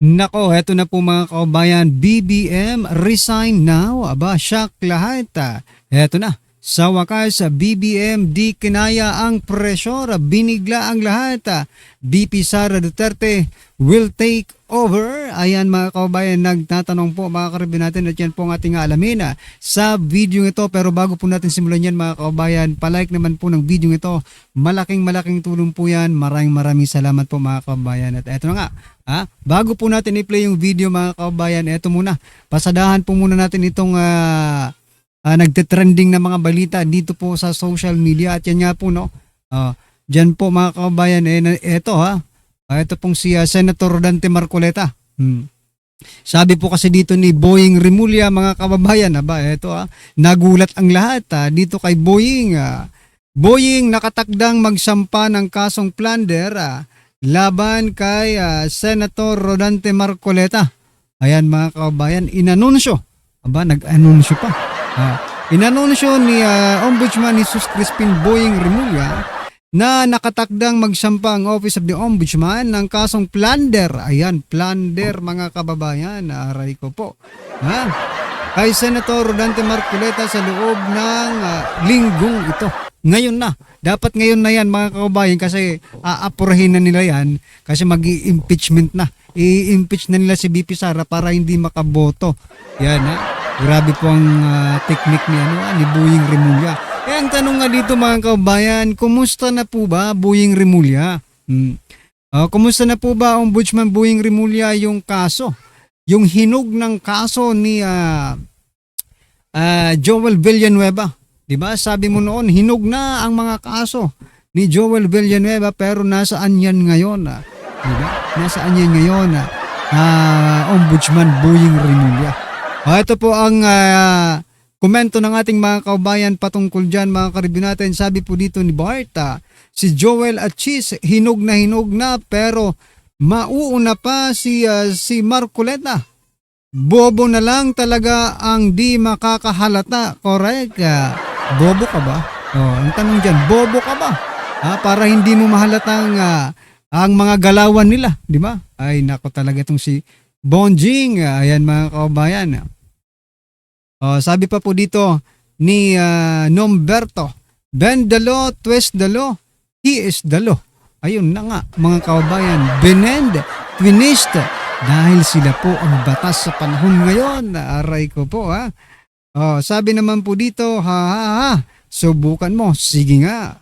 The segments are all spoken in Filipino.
Nako, eto na po mga kabayan, BBM resign now. Aba, shock lahat. Eto na. Sa wakas, BBM di kinaya ang pressure, binigla ang lahat. BP Sara Duterte will take over. Ayan mga kabayan, nagtatanong po mga karibin natin at yan po ang ating alamin sa video ito. Pero bago po natin simulan yan mga kabayan, palike naman po ng video ito. Malaking tulong po yan. Maraming salamat po mga kabayan. At eto na nga, bago po natin i-play yung video mga kabayan, eto muna. Pasadahan po muna natin itong nagte-trending na mga balita dito po sa social media. At yan nga po no, dyan po mga kabayan, eto ito pong si Senator Rodante Marcoleta. Sabi po kasi dito ni Boying Rimulya mga kababayan, eto nagulat ang lahat dito kay Boying. Boying nakatakdang magsampa ng kasong plunder laban kay Senator Rodante Marcoleta. Ayan mga kababayan, inanunsyo. Nag-anunsyo pa. Inanunsyo ni Ombudsman Jesus Crispin Boying Rimulya na nakatakdang magsampa ang Office of the Ombudsman ng kasong plunder. Ayan, plunder mga kababayan. Aray ko po. Kay Senator Rodante Marcoleta sa loob ng linggong ito. Ngayon na. Dapat ngayon na yan mga kababayan kasi aapurahin na nila yan kasi mag-i-impeachment na. I-impeach na nila si BP Sara para hindi makaboto. Yan Grabe po ang technique ni Boying Rimulya. Ang tanong nga dito mga kababayan, kumusta na po ba Boying Rimulya? Kumusta na po ba Ombudsman Boying Rimulya yung kaso? Yung hinog ng kaso ni Joel Villanueva. Diba? Sabi mo noon, hinog na ang mga kaso ni Joel Villanueva pero nasaan yan ngayon? Diba? Nasaan yan ngayon? Ombudsman Boying Rimulya. Ito po ang komento ng ating mga kaubayan patungkol dyan mga karibin natin. Sabi po dito ni Bart, si Joel at Cheese hinog na pero mauuna pa si Marcoleta. Bobo na lang talaga ang di makakahalata. Correct? Bobo ka ba? Ang tanong dyan, bobo ka ba? Para hindi mo mahalatang ang mga galawan nila. Di ba? Ay nako talaga itong si Bonjing. Ayan mga kaubayan. Sabi pa po dito ni Nomberto, bend the law, twist the law, he is the law. Ayun na nga mga kaubayan, benend, twinist, dahil sila po ang batas sa panahon ngayon. Aray ko po sabi naman po dito, subukan mo, sige nga.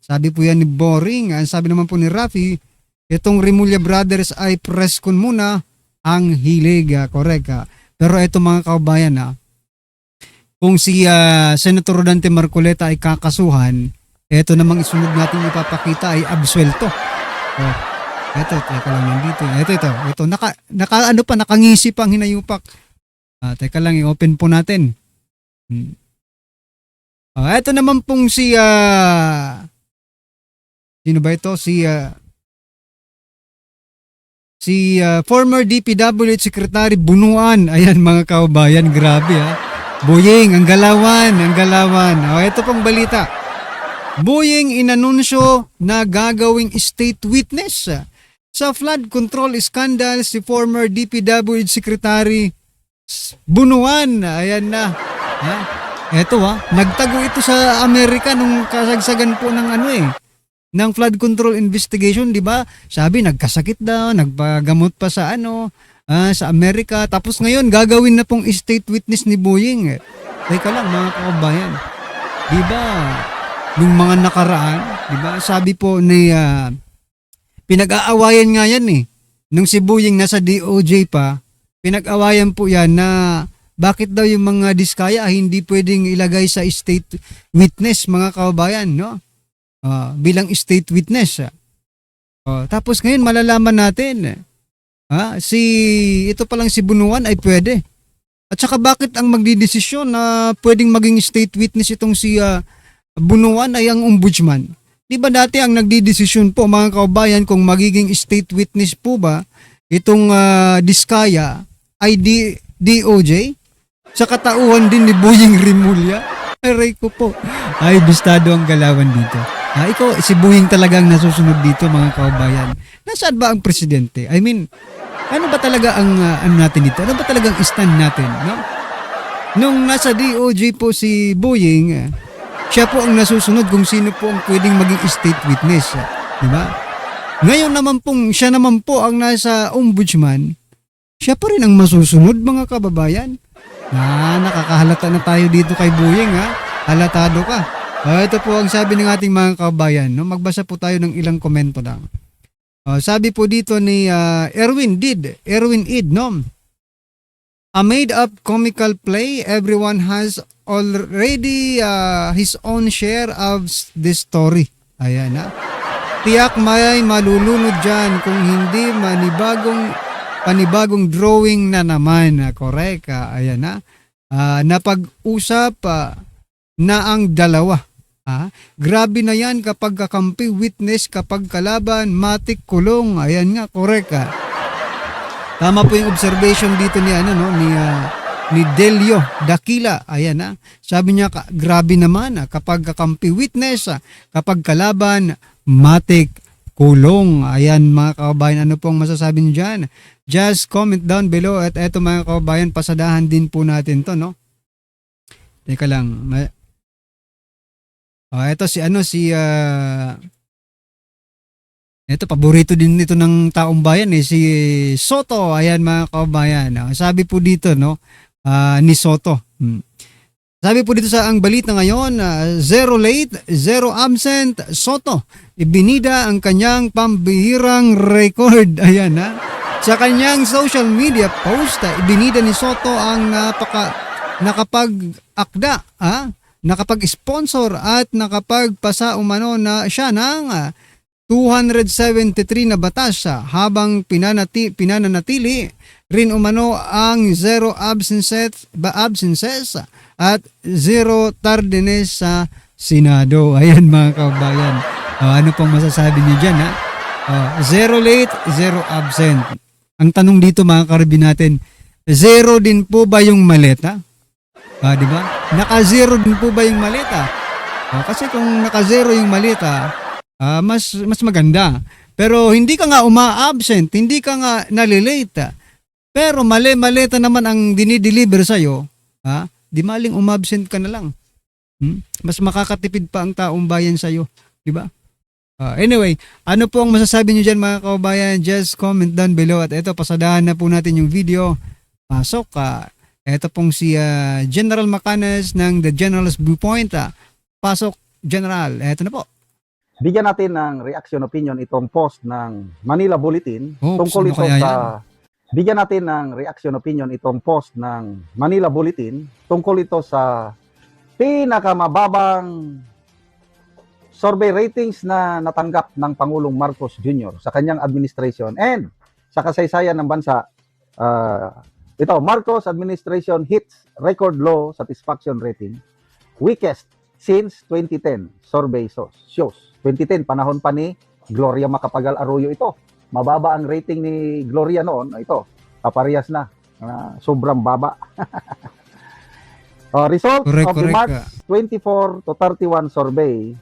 Sabi po yan ni Boring. Sabi naman po ni Rafi, itong Rimulya Brothers ay press con muna ang hilig. Correct. Pero ito mga kaubayan kung si Senator Rodante Marcoleta ay kakasuhan, ito namang isunod natin ipapakita ay absuelto. Ito, teka lang yan dito. Ito. Nakangisi pang hinayupak. Teka lang, i-open po natin. Ito naman pong si sino ba ito? Si former DPWH Secretary Bunuan. Ayan mga kaubayan, grabe Boying, ang galawan. Ito pong balita. Boying inanunsyo na gagawing state witness sa flood control scandal si former DPWH Secretary Bunuan. Ayan na. Ito nagtago ito sa Amerika nung kasagsagan po ng ng flood control investigation, di ba? Sabi nagkasakit daw, nagpagamot pa sa sa Amerika. Tapos ngayon gagawin na pong state witness ni Boying. Teka lang mga kababayan. Di ba? Nung mga nakaraan, di ba? Sabi po ni pinag-aawayan nga yan nung si Boying nasa DOJ pa, pinag-awayan po yan na bakit daw yung mga diskaya hindi pwedeng ilagay sa state witness mga kababayan, no? Bilang state witness. Tapos ngayon malalaman natin ito palang si Bunuan ay pwede. At saka bakit ang magdidesisyon na pwedeng maging state witness itong si Bunuan ay ang ombudsman? Di ba dati ang nagdidesisyon po mga kaubayan kung magiging state witness po ba itong diskaya ay DOJ? Sa katauhan din ni Boying Rimulya. Aray ko po. Ay, bistado ang galawan dito. Ikaw, si Boying talagang nasusunod dito mga kaubayan. Nasaan ba ang presidente? I mean, Ano ba talaga ang ano natin dito? Ano ba talagang stand natin, no? Nung nasa DOJ po si Boying, siya po ang nasusunod kung sino po ang pwedeng maging state witness, di ba? Ngayon naman pong siya naman po ang nasa ombudsman, siya pa rin ang masusunod mga kababayan. Nakakahalata na tayo dito kay Boying ha. Halatado ka. Ito po ang sabi ng ating mga kababayan. No? Magbasa po tayo ng ilang komento lang. Sabi po dito ni Erwin Id, no? A made-up comical play, everyone has already his own share of this story. Ayan ha. Tiyak may malulunod dyan kung hindi panibagong drawing na naman. Correct. Ayan na. Napag-usap na ang dalawa. Grabe na yan kapag kakampi, witness, kapag kalaban, matik, kulong. Ayan nga, correct. Tama po yung observation dito ni ni Delio Dakila. Ayan na. Sabi niya, grabe naman kapag kakampi, witness, kapag kalaban, matik, kulong. Ayan mga kababayan, ano pong masasabi niyo dyan? Just comment down below at eto mga kababayan, pasadahan din po natin to, no? Teka lang. Eto eto paborito din nito ng taong bayan si Soto. Ayan mga kababayan. Sabi po dito, no? Ni Soto. Sabi po dito sa ang balita ngayon, 0 late, 0 absent, Soto. Ibinida ang kanyang pambihirang record. Ayan ha. Sa kanyang social media post, ibinida ni Soto ang nakapag-akda, nakapag-sponsor at nakapagpasa umano na siya ng 273 na batas habang pinananatili rin umano ang 0 absences at 0 tardiness sa Senado. Ayan mga kababayan. Ano pong masasabi niyo dyan 0 late, 0 absent. Ang tanong dito mga karabin natin, 0 din po ba yung maleta? Di ba? Naka-0 din po ba yung maleta? Kasi kung naka-0 yung maleta, mas maganda. Pero hindi ka nga uma-absent, hindi ka nga nalilate. Pero maleta naman ang dinideliver sa'yo, di maling umabsent ka na lang. Mas makakatipid pa ang taong bayan sa'yo. Di ba? Anyway, ano po ang masasabi nyo dyan mga kababayan? Just comment down below. At ito, pasadahan na po natin yung video. Pasok ito pong si General Macanas ng The General's Viewpoint. Pasok, General. Ito na po. Bigyan natin ng reaction opinion itong post ng Manila Bulletin tungkol ito sa Bigyan natin ng reaction opinion itong post ng Manila Bulletin tungkol ito sa pinakamababang survey ratings na natanggap ng Pangulong Marcos Jr. sa kanyang administration and sa kasaysayan ng bansa. Ito, Marcos administration hits record low satisfaction rating, weakest since 2010 survey shows. 2010, panahon pa ni Gloria Macapagal Arroyo ito. Mababa ang rating ni Gloria noon. Ito, kaparehas na. Sobrang baba. Results of the March 24 to 31 survey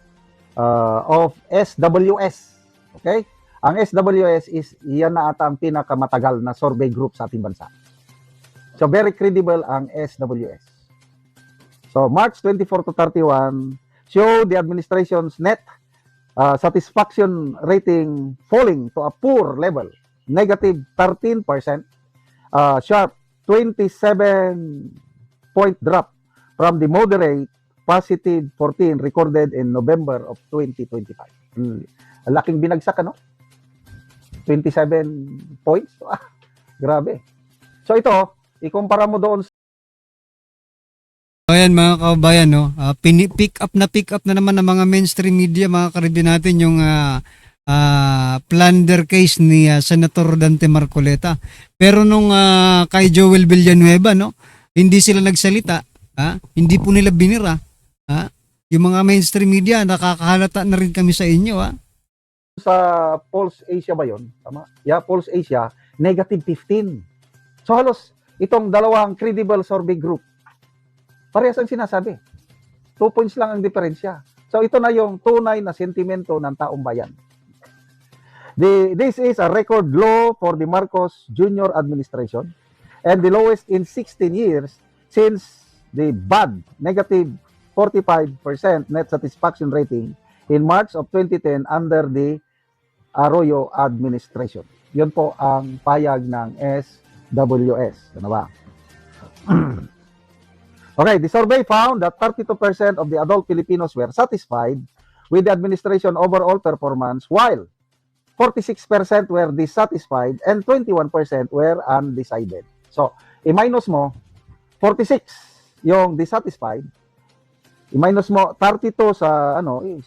of SWS. Okay? Ang SWS is, yan na ata ang pinakamatagal na survey group sa ating bansa. So, very credible ang SWS. So, March 24 to 31 show the administration's net satisfaction rating falling to a poor level, negative 13%, sharp 27-point drop from the moderate positive 14 recorded in November of 2025. Laking binagsak, ano? 27 points. Grabe. So ito, ikumpara mo doon. Ayan mga kababayan, no? Pick up na naman ng mga mainstream media, mga karibin natin, yung plunder case ni Senator Dante Marcoleta. Pero nung kay Joel Villanueva, no? Hindi sila nagsalita, hindi po nila binira. Yung mga mainstream media, nakakahalata na rin kami sa inyo. Sa Pulse Asia ba yun? Tama? Yeah, Pulse Asia, negative 15. So halos itong dalawang credible survey group, parehas ang sinasabi. 2 points lang ang diferensya. So ito na yung tunay na sentimento ng taong bayan. This is a record low for the Marcos Jr. administration and the lowest in 16 years since the bad negative 45% net satisfaction rating in March of 2010 under the Arroyo administration. Yun po ang payag ng SWS. Ano ba? Okay, the survey found that 32% of the adult Filipinos were satisfied with the administration overall performance, while 46% were dissatisfied and 21% were undecided. So, i-minus mo, 46 yung dissatisfied, i-minus mo 32 sa ano is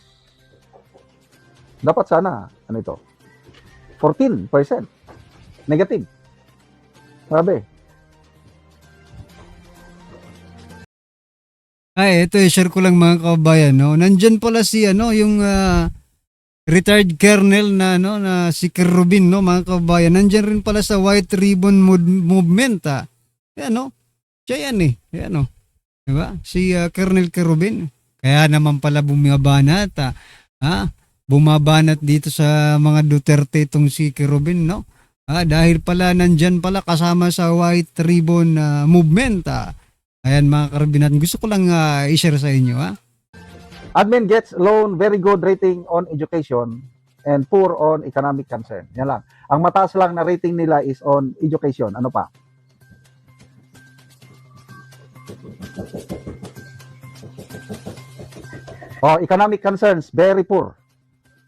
dapat sana ano ito? 14% negative. Sabi. Ay, ito share ko lang mga kabayan, no. Nandiyan pala si yung retired colonel na na si Kerubin, no, mga kabayan. Nandiyan rin pala sa White Ribbon Movement, Yan, no. Siya yan Yan, no. 'Di ba? Si Colonel Kerubin. Kaya naman pala bumabanat, bumabanat dito sa mga Duterte itong si Kerubin, no. Dahil pala nandiyan pala kasama sa White Ribbon Movement, Ayan mga karabinat, gusto ko lang i-share sa inyo. Admin gets loan very good rating on education and poor on economic concern. Yan lang. Ang mataas lang na rating nila is on education. Ano pa? Economic concerns, very poor.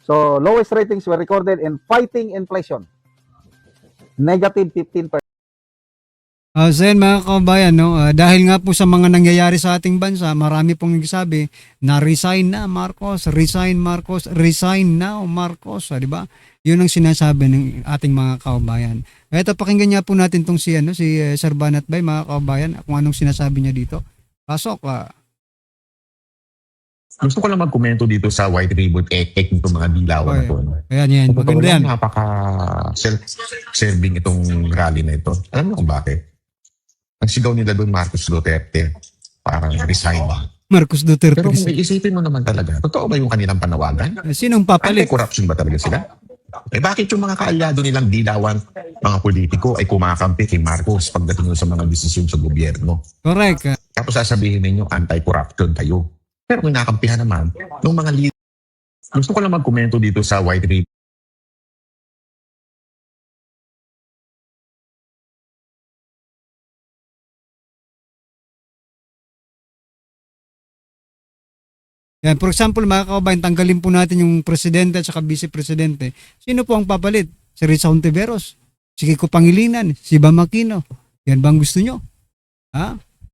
So, lowest ratings were recorded in fighting inflation. Negative 15%. So yan mga kabayan, no? Dahil nga po sa mga nangyayari sa ating bansa, marami pong nagsabi na resign na Marcos, resign Marcos, resign now Marcos, di ba? Yun ang sinasabi ng ating mga kabayan. Ito, pakinggan niya po natin tong si Sir Banat Bay, mga kabayan, kung anong sinasabi niya dito. Pasok. Gusto ko lang magkomento dito sa White Ribbon Eke itong mga dilawan na to. Ayan, maganda yan. Napaka-self-serving itong rally na ito. Alam mo kung bakit? Ang sigaw nila doon, Marcos Duterte, parang resign. Marcos Duterte. Pero kung iisipin mo naman talaga, totoo ba yung kanilang panawagan? Sinong papalit? Anti-corruption ba talaga sila? Bakit yung mga kaalyado nilang dilawan, mga politiko, ay kumakampi kay Marcos pagdating sa mga desisyon sa gobyerno? Correct. Tapos sasabihin ninyo, anti-corruption kayo. Pero kung nakampihan naman, ng mga leader. Gusto ko lang magkomento dito sa White Ribbon. Yan, for example, mga kababayan, tanggalin po natin yung presidente at saka vice-presidente. Sino po ang papalit? Si Risa Hontiveros, si Kiko Pangilinan, si Bam Aquino. Yan bang gusto nyo?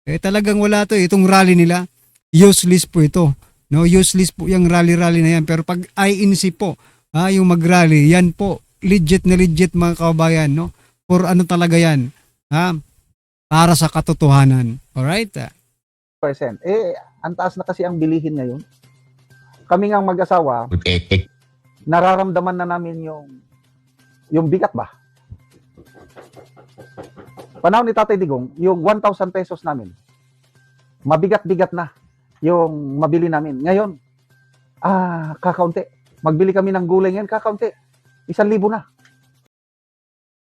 Talagang wala to. Itong rally nila, useless po ito. No, useless po yung rally-rally na yan. Pero pag INC po, yung mag-rally, yan po, legit na legit mga kababayan, no? For ano talaga yan? Para sa katotohanan. Alright? Ang taas na kasi ang bilihin ngayon. Kami ngang mag-asawa, Eke. nararamdaman na namin yung bigat ba? Panahon ni Tatay Digong, yung 1,000 pesos namin, mabigat-bigat na yung mabili namin. Ngayon, kakaunti. Magbili kami ng gulay ngayon, kakaunti. 1,000 na.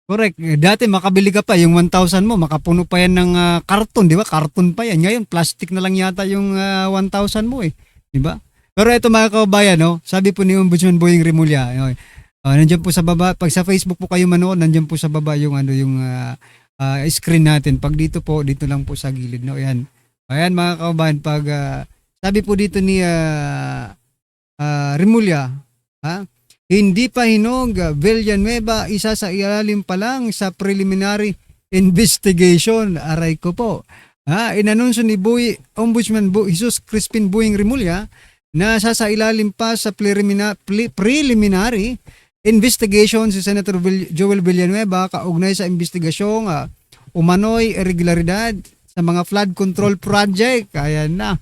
Correct. Dati makabili ka pa, yung 1,000 mo, makapuno pa yan ng karton, di ba? Karton pa yan. Ngayon, plastic na lang yata yung 1,000 mo di ba? Pero ito mga kababayan, no? Sabi po ni Ombudsman Boying Rimulya, nandiyan po sa baba, pag sa Facebook po kayo manood, nandiyan po sa baba yung screen natin. Pag dito po, dito lang po sa gilid, no? Ayan. Ayan mga kababayan, pag sabi po dito ni Rimulya, hindi pa hinog, Villanueva, isa sa ilalim pa lang sa preliminary investigation. Aray ko po. Inanunsyo ni Ombudsman Jesus Crispin Boying Rimulya na sa ilalim pa sa preliminary investigation si Senator Joel Villanueva kaugnay sa investigasyong umano'y irregularidad sa mga flood control project. Ayan na.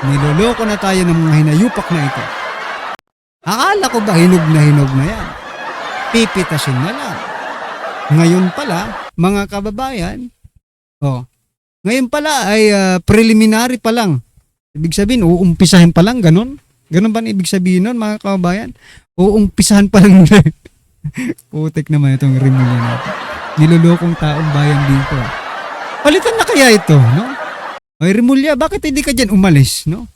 Niloloko na tayo ng mga hinayupak na ito. Akala ko ba hinog na yan? Pipitasin na lang. Ngayon pala, mga kababayan, ngayon pala ay preliminary pa lang. Ibig sabihin, uumpisahan pa lang, ganun? Ganun ba ang ibig sabihin nun, mga kababayan? Uumpisahan pa lang nila. Putik naman itong Rimulya natin. Nilolokong taong bayan dito. Palitan na kaya ito, no? Ay, Rimulya, bakit hindi ka dyan umalis, no?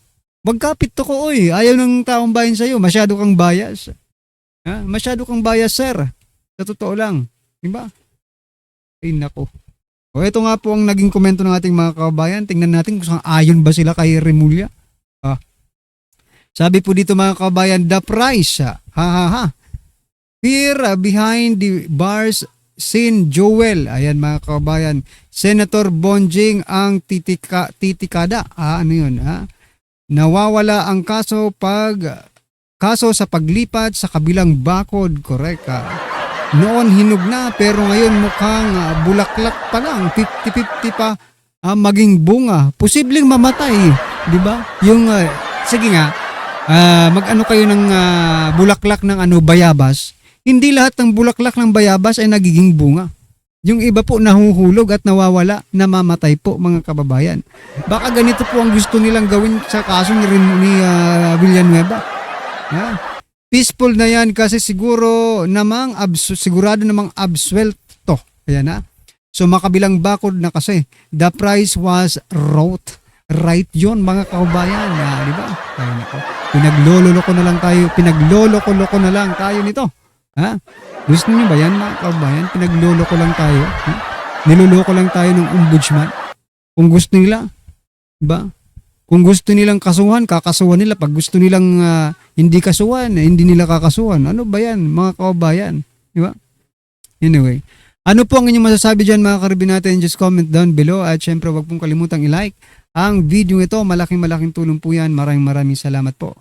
Wag kapit to ko, oy. Ayaw ng taong bayan sa'yo. Masyado kang bias. Ha? Masyado kang bias, sir. Sa totoo lang. Diba? Ay, nako. O, ito nga po ang naging komento ng ating mga kababayan. Tingnan natin kung saan ayon ba sila kay Rimulya. Sabi po dito mga kababayan, the price, ha ha ha. Fear behind the bars, Sin Joel. Ayan mga kababayan, Senator Bonjing ang titikada. Ano yun? Ha? Nawawala ang kaso sa paglipat sa kabilang bakod. Correct. Noon hinog na pero ngayon mukhang bulaklak pa lang. 50-50 pa maging bunga. Posibleng mamatay. Di ba? Yung, sige nga, mag-ano kayo ng bulaklak ng bayabas. Hindi lahat ng bulaklak ng bayabas ay nagiging bunga. Yung iba po nahuhulog at nawawala, namamatay po mga kababayan. Baka ganito po ang gusto nilang gawin sa kaso ni Villanueva. Peaceful na yan kasi sigurado namang absuelto. Ayan na. So makabilang bakod na kasi the price was right yon mga kababayan. Di ba? Ay, nako. Pinagloloko na lang tayo nito. Ha? Gusto niyo ba yan mga kababayan? Pinagloloko lang tayo. Ha? Niloloko lang tayo ng ombudsman. Kung gusto nila, ba? Kung gusto nilang kasuhan, kakasuhan nila. Pag gusto nilang hindi kasuhan, hindi nila kakasuhan. Ano ba yan mga kababayan? Di ba? Anyway, ano po ang inyong masasabi dyan mga karibin natin? Just comment down below at syempre wag pong kalimutang i-like ang video ito. Malaking tulong po yan. Maraming salamat po.